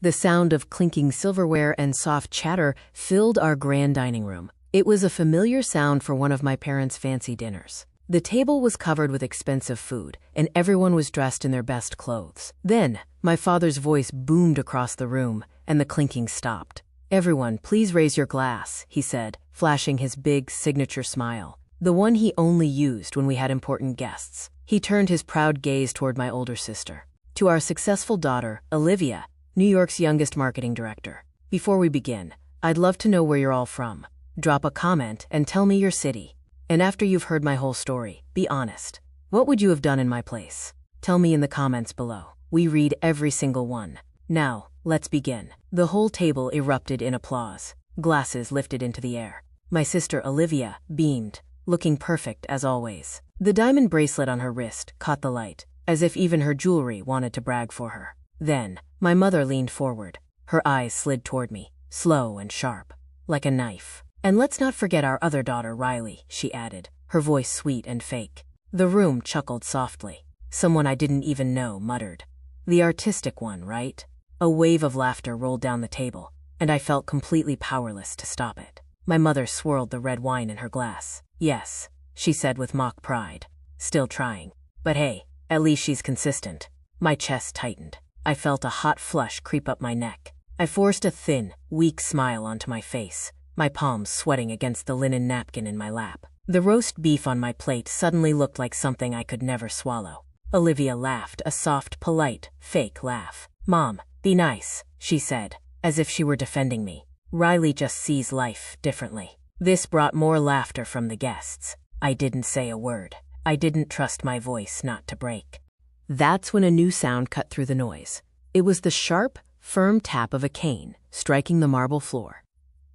The sound of clinking silverware and soft chatter filled our grand dining room. It was a familiar sound for one of my parents' fancy dinners. The table was covered with expensive food, and everyone was dressed in their best clothes. Then, my father's voice boomed across the room, and the clinking stopped. "Everyone, please raise your glass," he said, flashing his big signature smile, the one he only used when we had important guests. He turned his proud gaze toward my older sister. "To our successful daughter, Olivia, New York's youngest marketing director. Before we begin, I'd love to know where you're all from. Drop a comment and tell me your city. And after you've heard my whole story, be honest. What would you have done in my place? Tell me in the comments below. We read every single one. Now, let's begin." The whole table erupted in applause. Glasses lifted into the air. My sister Olivia beamed, looking perfect as always. The diamond bracelet on her wrist caught the light, as if even her jewelry wanted to brag for her. Then, my mother leaned forward. Her eyes slid toward me, slow and sharp, like a knife. "And let's not forget our other daughter, Riley," she added, her voice sweet and fake. The room chuckled softly. Someone I didn't even know muttered, "The artistic one, right?" A wave of laughter rolled down the table, and I felt completely powerless to stop it. My mother swirled the red wine in her glass. "Yes," she said with mock pride. "Still trying. But hey, at least she's consistent." My chest tightened. I felt a hot flush creep up my neck. I forced a thin, weak smile onto my face, my palms sweating against the linen napkin in my lap. The roast beef on my plate suddenly looked like something I could never swallow. Olivia laughed, a soft, polite, fake laugh. "Mom, be nice," she said, as if she were defending me. "Riley just sees life differently." This brought more laughter from the guests. I didn't say a word. I didn't trust my voice not to break. That's when a new sound cut through the noise. It was the sharp, firm tap of a cane striking the marble floor.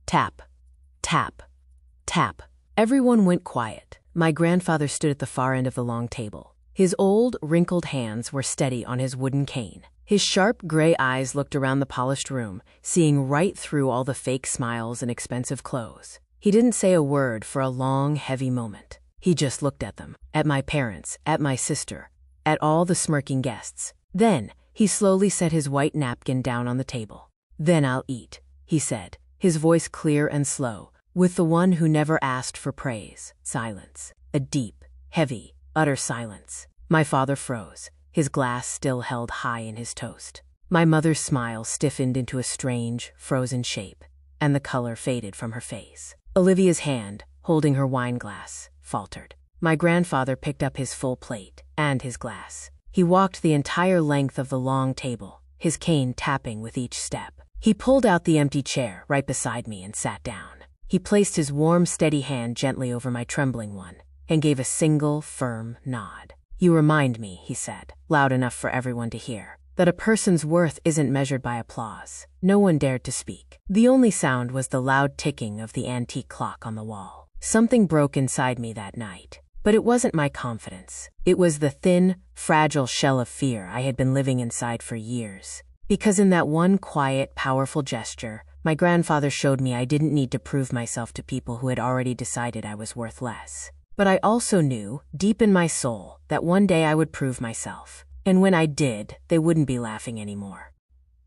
Tap, tap, tap. Everyone went quiet. My grandfather stood at the far end of the long table. His old, wrinkled hands were steady on his wooden cane. His sharp, gray eyes looked around the polished room, seeing right through all the fake smiles and expensive clothes. He didn't say a word for a long, heavy moment. He just looked at them, at my parents, at my sister, at all the smirking guests. Then, he slowly set his white napkin down on the table. "Then I'll eat," he said, his voice clear and slow, with the one who never asked for praise. Silence. A deep, heavy, utter silence. My father froze, his glass still held high in his toast. My mother's smile stiffened into a strange, frozen shape, and the color faded from her face. Olivia's hand, holding her wine glass, faltered. My grandfather picked up his full plate and his glass. He walked the entire length of the long table, his cane tapping with each step. He pulled out the empty chair right beside me and sat down. He placed his warm, steady hand gently over my trembling one and gave a single, firm nod. "You remind me," he said, loud enough for everyone to hear, "that a person's worth isn't measured by applause." No one dared to speak. The only sound was the loud ticking of the antique clock on the wall. Something broke inside me that night. But it wasn't my confidence. It was the thin, fragile shell of fear I had been living inside for years. Because in that one quiet, powerful gesture, my grandfather showed me I didn't need to prove myself to people who had already decided I was worth less. But I also knew, deep in my soul, that one day I would prove myself. And when I did, they wouldn't be laughing anymore.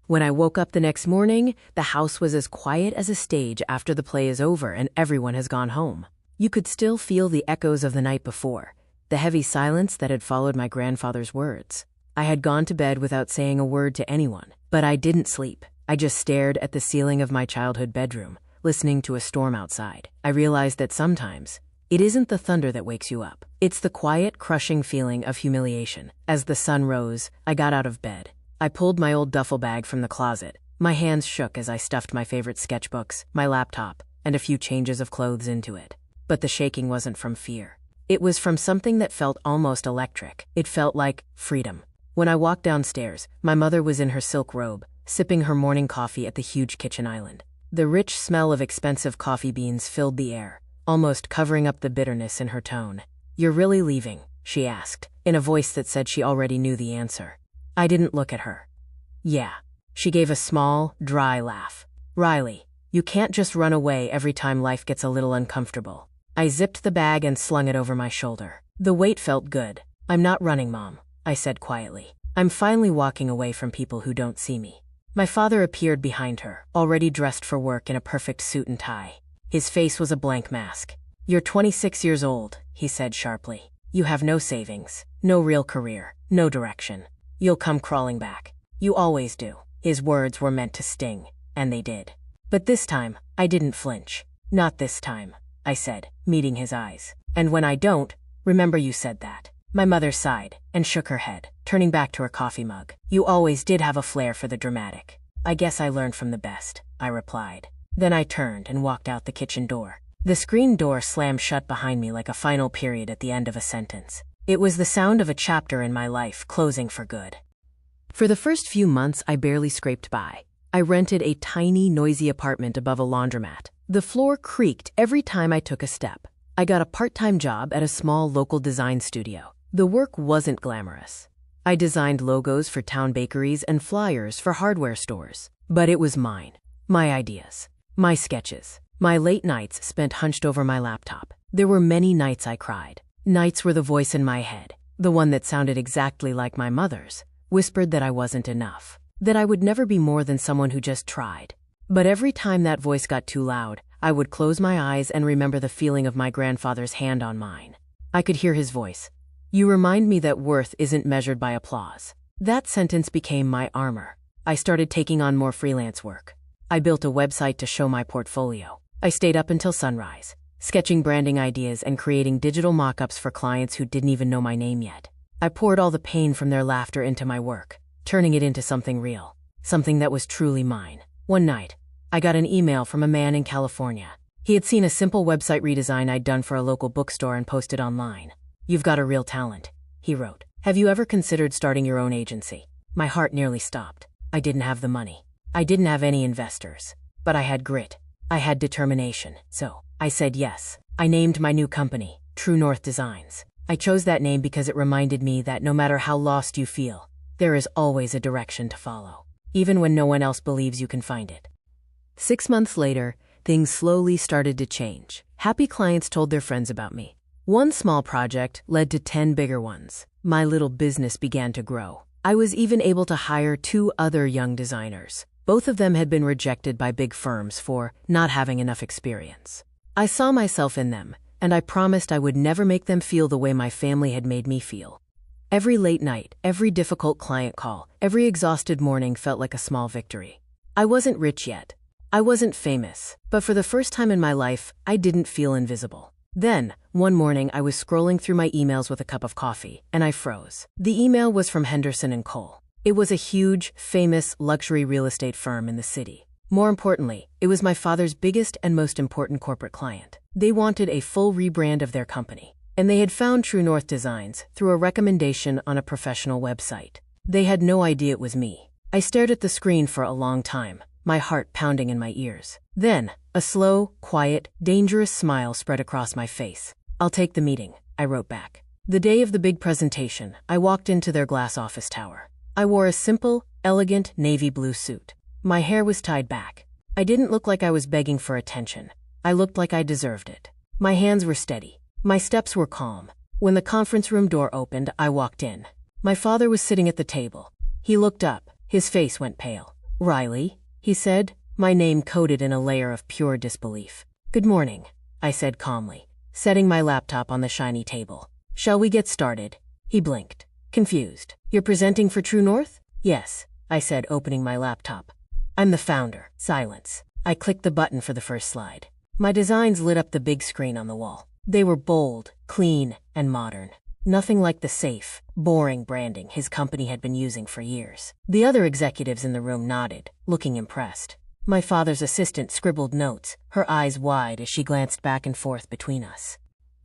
When I woke up the next morning, the house was as quiet as a stage after the play is over and everyone has gone home. You could still feel the echoes of the night before, the heavy silence that had followed my grandfather's words. I had gone to bed without saying a word to anyone, but I didn't sleep. I just stared at the ceiling of my childhood bedroom, listening to a storm outside. I realized that sometimes, it isn't the thunder that wakes you up. It's the quiet, crushing feeling of humiliation. As the sun rose, I got out of bed. I pulled my old duffel bag from the closet. My hands shook as I stuffed my favorite sketchbooks, my laptop, and a few changes of clothes into it. But the shaking wasn't from fear. It was from something that felt almost electric. It felt like freedom. When I walked downstairs, my mother was in her silk robe, sipping her morning coffee at the huge kitchen island. The rich smell of expensive coffee beans filled the air, almost covering up the bitterness in her tone. "You're really leaving?" she asked, in a voice that said she already knew the answer. I didn't look at her. "Yeah." She gave a small, dry laugh. "Riley, you can't just run away every time life gets a little uncomfortable." I zipped the bag and slung it over my shoulder. The weight felt good. "I'm not running, Mom," I said quietly. "I'm finally walking away from people who don't see me." My father appeared behind her, already dressed for work in a perfect suit and tie. His face was a blank mask. "You're 26 years old," he said sharply. "You have no savings, no real career, no direction. You'll come crawling back. You always do." His words were meant to sting, and they did. But this time, I didn't flinch. "Not this time," I said, meeting his eyes. "And when I don't, remember you said that." My mother sighed and shook her head, turning back to her coffee mug. "You always did have a flair for the dramatic." "I guess I learned from the best," I replied. Then I turned and walked out the kitchen door. The screen door slammed shut behind me like a final period at the end of a sentence. It was the sound of a chapter in my life closing for good. For the first few months, I barely scraped by. I rented a tiny, noisy apartment above a laundromat. The floor creaked every time I took a step. I got a part-time job at a small local design studio. The work wasn't glamorous. I designed logos for town bakeries and flyers for hardware stores. But it was mine. My ideas. My sketches. My late nights spent hunched over my laptop. There were many nights I cried. Nights where the voice in my head, the one that sounded exactly like my mother's, whispered that I wasn't enough, that I would never be more than someone who just tried. But every time that voice got too loud, I would close my eyes and remember the feeling of my grandfather's hand on mine. I could hear his voice. "You remind me that worth isn't measured by applause." That sentence became my armor. I started taking on more freelance work. I built a website to show my portfolio. I stayed up until sunrise, sketching branding ideas and creating digital mock-ups for clients who didn't even know my name yet. I poured all the pain from their laughter into my work, turning it into something real, something that was truly mine. One night, I got an email from a man in California. He had seen a simple website redesign I'd done for a local bookstore and posted online. "You've got a real talent," he wrote. "Have you ever considered starting your own agency?" My heart nearly stopped. I didn't have the money. I didn't have any investors. But I had grit. I had determination. So, I said yes. I named my new company, True North Designs. I chose that name because it reminded me that no matter how lost you feel, there is always a direction to follow, even when no one else believes you can find it. 6 months later, things slowly started to change. Happy clients told their friends about me. One small project led to 10 bigger ones. My little business began to grow. I was even able to hire 2 other young designers. Both of them had been rejected by big firms for not having enough experience. I saw myself in them, and I promised I would never make them feel the way my family had made me feel. Every late night, every difficult client call, every exhausted morning felt like a small victory. I wasn't rich yet. I wasn't famous, but for the first time in my life, I didn't feel invisible. Then, one morning I was scrolling through my emails with a cup of coffee, and I froze. The email was from Henderson & Cole. It was a huge, famous luxury real estate firm in the city. More importantly, it was my father's biggest and most important corporate client. They wanted a full rebrand of their company, and they had found True North Designs through a recommendation on a professional website. They had no idea it was me. I stared at the screen for a long time, my heart pounding in my ears. Then, a slow, quiet, dangerous smile spread across my face. "I'll take the meeting," I wrote back. The day of the big presentation, I walked into their glass office tower. I wore a simple, elegant navy blue suit. My hair was tied back. I didn't look like I was begging for attention. I looked like I deserved it. My hands were steady. My steps were calm. When the conference room door opened, I walked in. My father was sitting at the table. He looked up. His face went pale. "Riley," he said, my name coated in a layer of pure disbelief. "Good morning," I said calmly, setting my laptop on the shiny table. "Shall we get started?" He blinked, confused. "You're presenting for True North?" "Yes," I said, opening my laptop. "I'm the founder." Silence. I clicked the button for the first slide. My designs lit up the big screen on the wall. They were bold, clean, and modern. Nothing like the safe, boring branding his company had been using for years. The other executives in the room nodded, looking impressed. My father's assistant scribbled notes, her eyes wide as she glanced back and forth between us.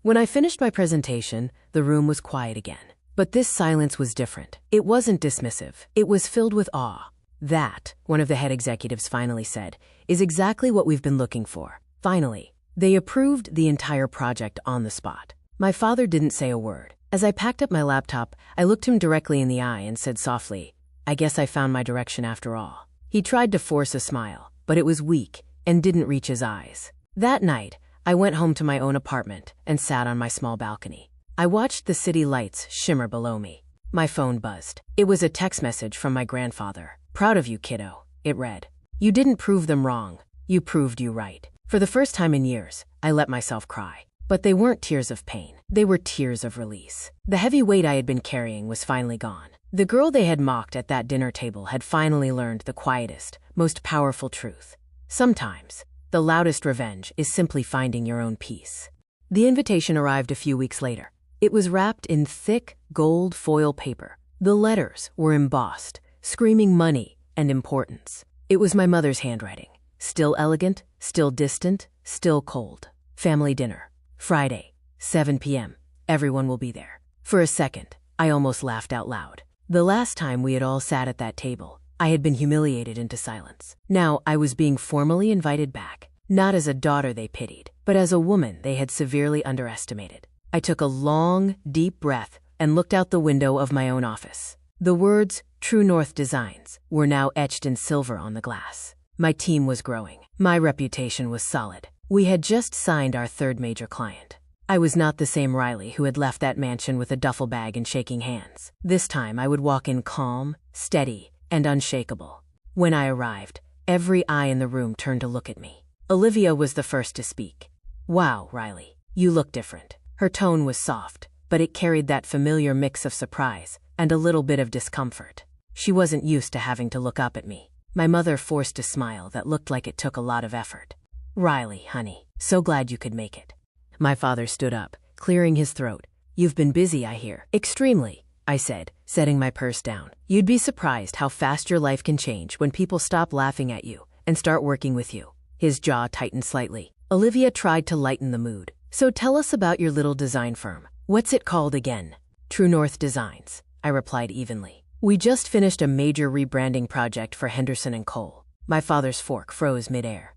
When I finished my presentation, the room was quiet again. But this silence was different. It wasn't dismissive. It was filled with awe. "That," one of the head executives finally said, "is exactly what we've been looking for." Finally, they approved the entire project on the spot. My father didn't say a word. As I packed up my laptop, I looked him directly in the eye and said softly, "I guess I found my direction after all." He tried to force a smile, but it was weak and didn't reach his eyes. That night, I went home to my own apartment and sat on my small balcony. I watched the city lights shimmer below me. My phone buzzed. It was a text message from my grandfather. "Proud of you, kiddo. It read, "You didn't prove them wrong. You proved you right." For the first time in years, I let myself cry. But they weren't tears of pain. They were tears of release. The heavy weight I had been carrying was finally gone. The girl they had mocked at that dinner table had finally learned the quietest, most powerful truth. Sometimes, the loudest revenge is simply finding your own peace. The invitation arrived a few weeks later. It was wrapped in thick, gold foil paper. The letters were embossed, screaming money and importance. It was my mother's handwriting. Still elegant, still distant, still cold. Family dinner. Friday, 7 p.m. Everyone will be there. For a second, I almost laughed out loud. The last time we had all sat at that table, I had been humiliated into silence. Now I was being formally invited back, not as a daughter they pitied, but as a woman they had severely underestimated. I took a long, deep breath and looked out the window of my own office. The words, True North Designs, were now etched in silver on the glass. My team was growing. My reputation was solid. We had just signed our third major client. I was not the same Riley who had left that mansion with a duffel bag and shaking hands. This time I would walk in calm, steady, and unshakable. When I arrived, every eye in the room turned to look at me. Olivia was the first to speak. "Wow, Riley, you look different." Her tone was soft, but it carried that familiar mix of surprise and a little bit of discomfort. She wasn't used to having to look up at me. My mother forced a smile that looked like it took a lot of effort. "Riley, honey, so glad you could make it." My father stood up, clearing his throat. "You've been busy, I hear." "Extremely," I said, setting my purse down. "You'd be surprised how fast your life can change when people stop laughing at you and start working with you." His jaw tightened slightly. Olivia tried to lighten the mood. "So tell us about your little design firm. What's it called again?" "True North Designs," I replied evenly. "We just finished a major rebranding project for Henderson & Cole." My father's fork froze midair.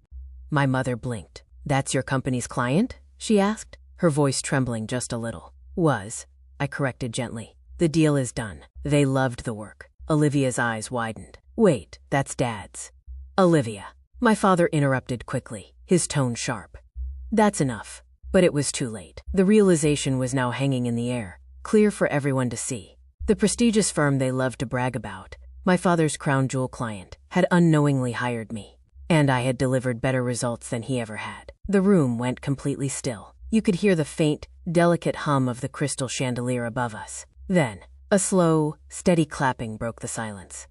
My mother blinked. "That's your company's client?" she asked, her voice trembling just a little. "Was," I corrected gently. "The deal is done." They loved the work. Olivia's eyes widened. "Wait, that's Dad's." "Olivia." My father interrupted quickly, his tone sharp. "That's enough." But it was too late. The realization was now hanging in the air, clear for everyone to see. The prestigious firm they loved to brag about, my father's crown jewel client, had unknowingly hired me. And I had delivered better results than he ever had. The room went completely still. You could hear the faint, delicate hum of the crystal chandelier above us. Then, a slow, steady clapping broke the silence.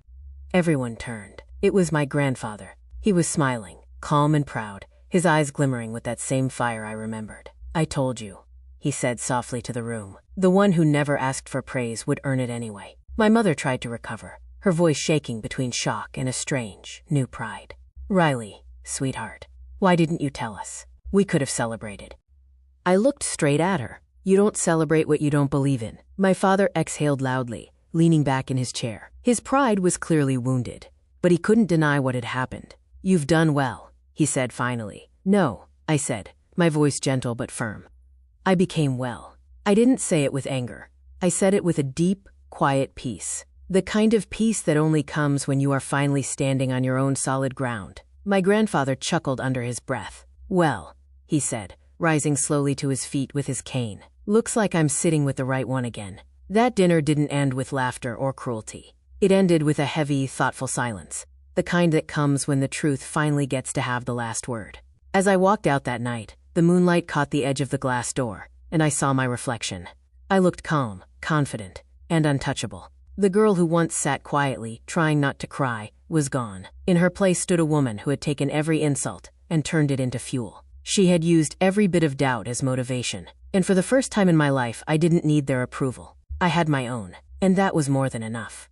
Everyone turned. It was my grandfather. He was smiling, calm and proud, his eyes glimmering with that same fire I remembered. "I told you," he said softly to the room. "The one who never asked for praise would earn it anyway." My mother tried to recover, her voice shaking between shock and a strange, new pride. "Riley, sweetheart, why didn't you tell us? We could have celebrated." I looked straight at her. "You don't celebrate what you don't believe in." My father exhaled loudly, leaning back in his chair. His pride was clearly wounded, but he couldn't deny what had happened. "You've done well," he said finally. "No," I said, my voice gentle but firm. "I became well." I didn't say it with anger. I said it with a deep, quiet peace. The kind of peace that only comes when you are finally standing on your own solid ground. My grandfather chuckled under his breath. "Well," he said, rising slowly to his feet with his cane. "Looks like I'm sitting with the right one again." That dinner didn't end with laughter or cruelty. It ended with a heavy, thoughtful silence, the kind that comes when the truth finally gets to have the last word. As I walked out that night, the moonlight caught the edge of the glass door, and I saw my reflection. I looked calm, confident, and untouchable. The girl who once sat quietly, trying not to cry, was gone. In her place stood a woman who had taken every insult and turned it into fuel. She had used every bit of doubt as motivation, and for the first time in my life I didn't need their approval. I had my own, and that was more than enough.